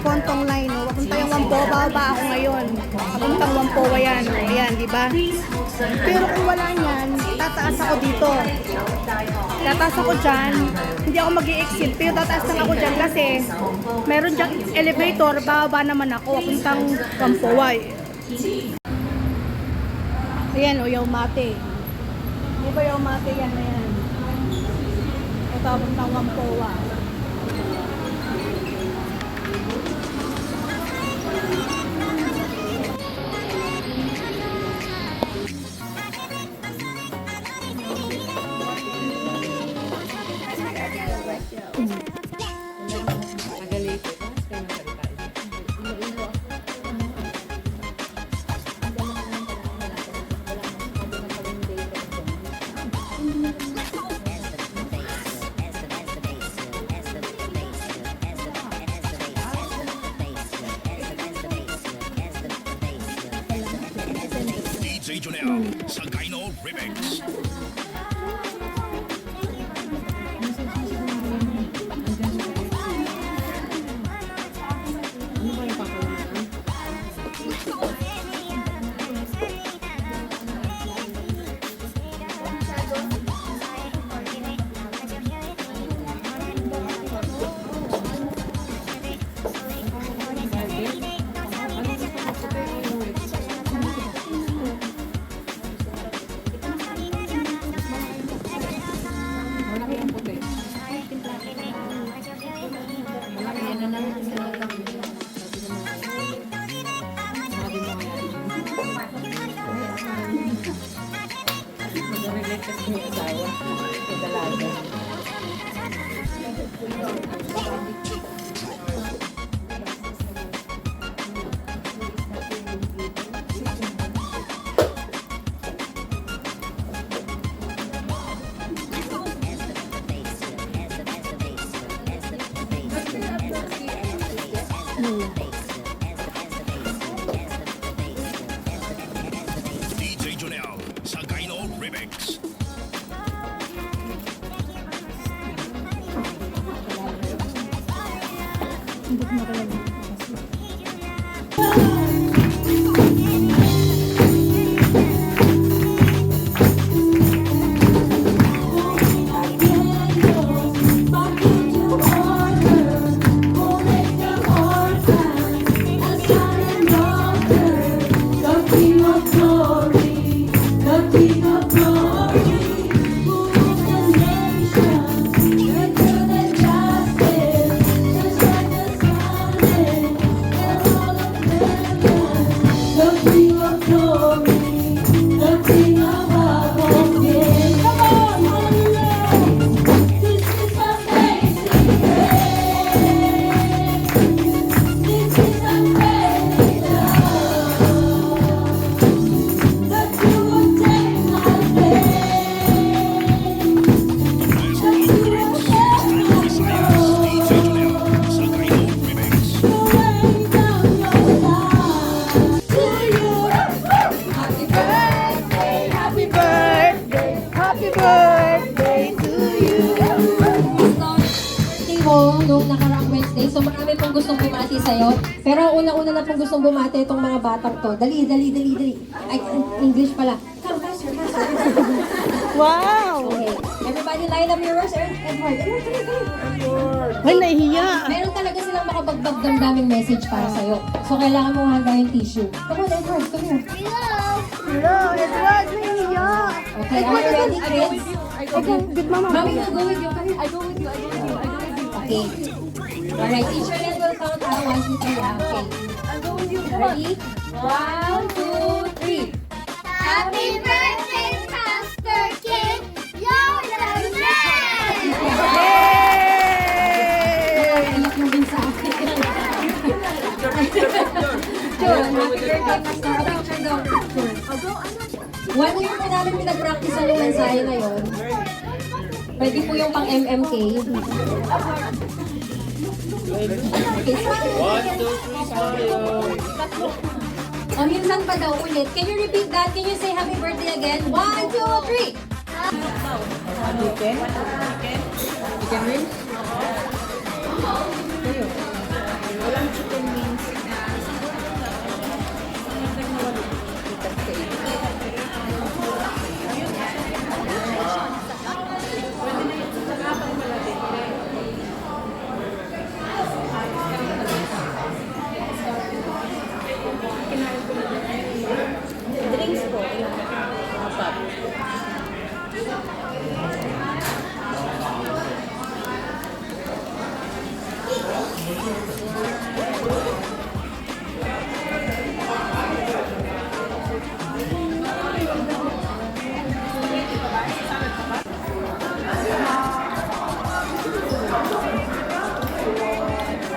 Kontong line, no? Papunta yung Whampoa, bababa ako ngayon. Papuntang Whampoa yan, no? Ayan, di ba? Pero kung wala niyan, tataas ako dito. Tataas ako dyan. Hindi ako mag-i-exit, pero tataas lang ako dyan kasi meron dyang elevator, bababa naman ako, papuntang Whampoa. Ayan, o, Yaumate. Di ba Yaumate yan na yan? O, papuntang Whampoa. DJ Jonel, Sagayno Remix. DJ Jonel, Sagayno Remix. Pero una-una na pong gustong bumati itong mga batang to. Dali. Ay, English pala. Come, faster. Wow! Okay. Everybody line up your words. Edward. Ay, nahihiya. Meron talaga silang makabagbag damdaming message para sa'yo. So, kailangan mo handa yung tissue. Come on, Edward. Come here. Hello, Edward, nahihiya. Okay, are you ready, kids? Good mama. Mommy will go with you. I go with you. Okay. Alright, teacher then will count out 1, 2, 3. Okay. I'll go with you. Ready? 1, 2, 3. Happy birthday, Pastor Kid! You're the best! Iyak mo din sa akin. Sure, happy birthday, Pastor. Picture daw, picture. 1 year na namin pinag-practice yung mensahe na yun. Pwede po yung pang MMK. Okay, smile. 1, 2, 3, smile. O, minsan pa daw ulit. Can you repeat that? Can you say happy birthday again? 1, 2, 3. Chicken wings? Walang chicken wings. Drinks po. Apat.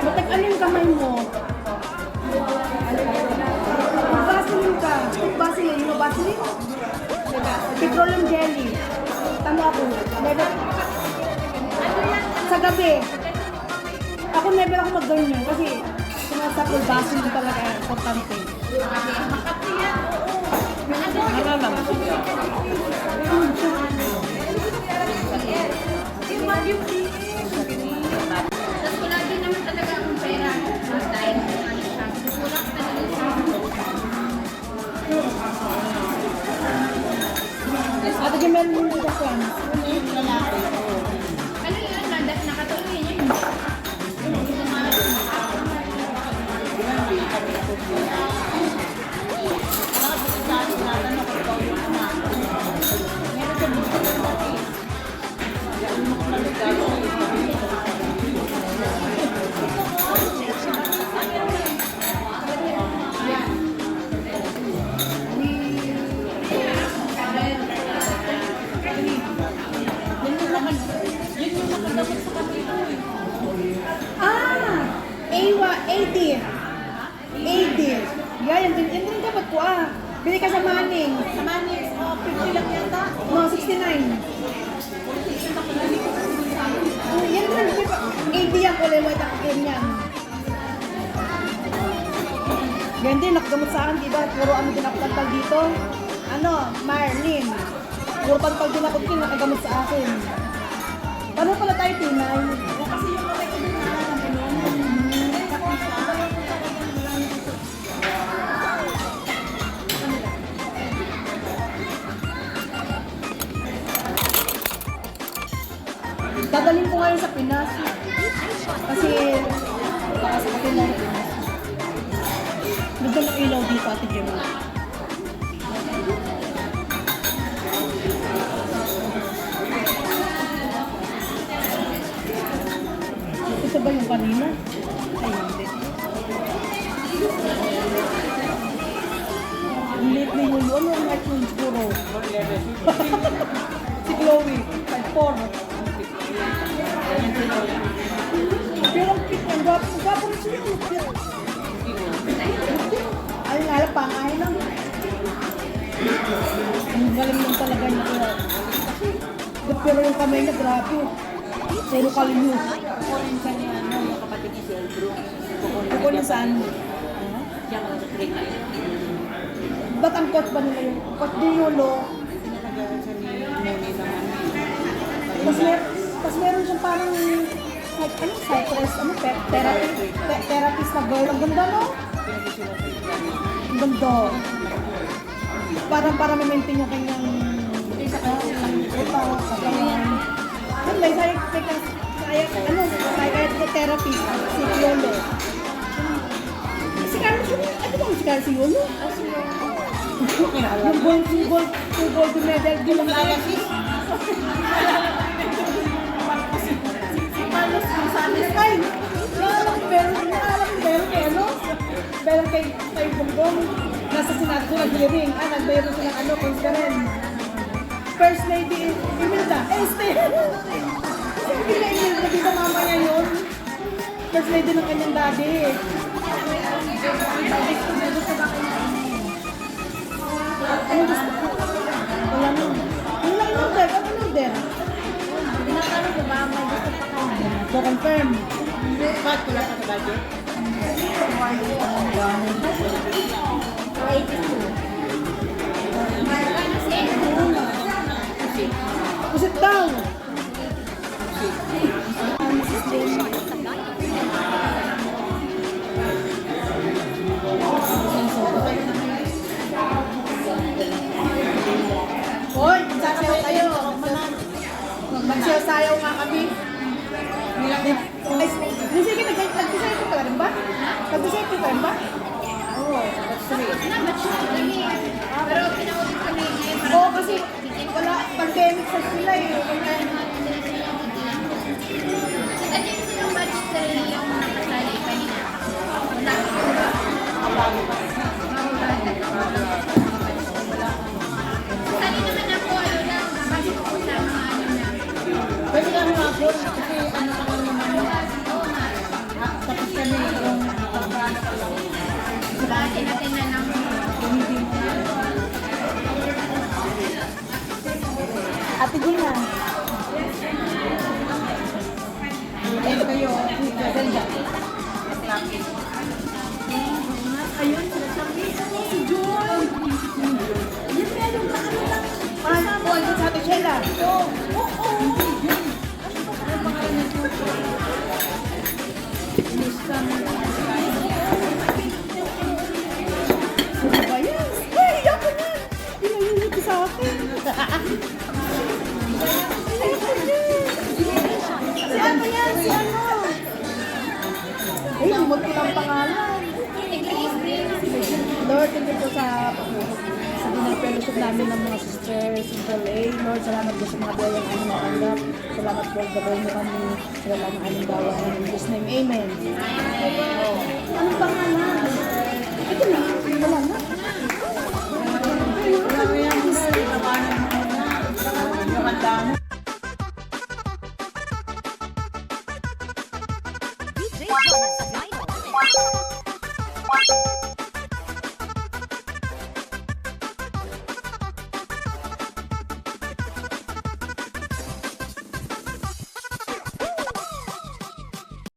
Ba't ano yung kamay mo? Vaseline ka. Vaseline. Yung Vaseline? Petroleum jelly. Tama ako. Never. Sa gabi. Ako never ako mag-ganyan kasi sumasapol Vaseline talaga importante. Nalalang. Tapos wala din naman talaga akong pera. Dahil ano siya. Kulang talaga siya. Ate Jemel, yung dito friends. Ano yun? Nakatuloy yun. Ewa, 80. 80. Yan din dapat ko Bili ka sa Manning. Sa Manning, 50 lang yata. No, 69. Yan din, 80 yan, kulay white ang yan. Yan din, nakagamot sa akin, diba? Puro ano din ako pantag dito. Ano, Marlin. Puro pantag din ako din, nakagamot sa akin. Paano pala tayo, Pinay? Kasi yung kamay ko din dadalhin ko ngayon sa Pinas. Kasi baka sa kapila ng Pinas. Ganda ng ilaw dito, Ate Gemma. Ito ba yung kanina? Ay, hindi. Ang late na yun. Ano ang white moon siguro? Si Chloe, 5'4". Pero ang cute ang gwapo. Ang gwapo rin sila. Ayun nga lang, pangay lang. Ang galing lang talaga niya. Pero yung kamay niya, grabe. Puro kalimut. Kukunin ka niya, yung kapatid ni Selvro. Kukunin saan? Diyan ko sa Trika. Ba't ang coach ba nila yun? Coach di Yulo. Pinalagayan siya ni Noni naman. Tapos meron siyang parang Cypress, therapist na girl. Ang ganda, no? Ang ganda. Para ma-maintain yung kanyang therapy si Yolo. Si Carlos, ano ba si Carlos si Yolo? Yung gold medal din ng therapist. Si Carlos Gonzalez ay pero kay Bongbong nasa Senado nag-hearing, nagbayaro silang conference. First Lady Imelda, kasi hindi na Imelda, di ba mama niya yun? First Lady ng kanyang daddy. Ano gusto ko? Wala nun. Yung lang order, ano order? Tinatanong ko ba, may gusto pa kayo? confirm. Bakit wala pa sa budget? 82. Pusit daw. Hoy, magsasayaw kayo. Magsasayaw nga kami. Sige, nag-decide ko pa rin ba? Nag-decide ko pa rin ba? Oo, Pero pinaulit ko na yun. Oo, kasi wala, pandemic sa sila eh. At yung silang batch 3 yung nakasali kanina. Wala ko. Sali naman ako, ano lang, base ko sa mga ano na. Pwede kami mag-upload kasi ano pa lang naman. Tapos kami yung pagbahanap ko lang. Base natin na ng Ate Gina. Ito kayo, ganda. Ayun, si Joy. Yan meron na ano lang. Oh, ito sa Ate Sheila. Ano ba yan? Ay, ako yan. Pinayunod sa akin. Si ano yan? Si ano? Ay, lumot ko ng pangalan. Lord, thank you po sa dinag-fellowship namin ng mga sisters in LA. Lord, salamat po sa mga biyayang aming natanggap. Salamat po, gabay mo kami. Salamat ng aming dawa. In Jesus' name, Amen. Anong pangalan? Ito na, wala na.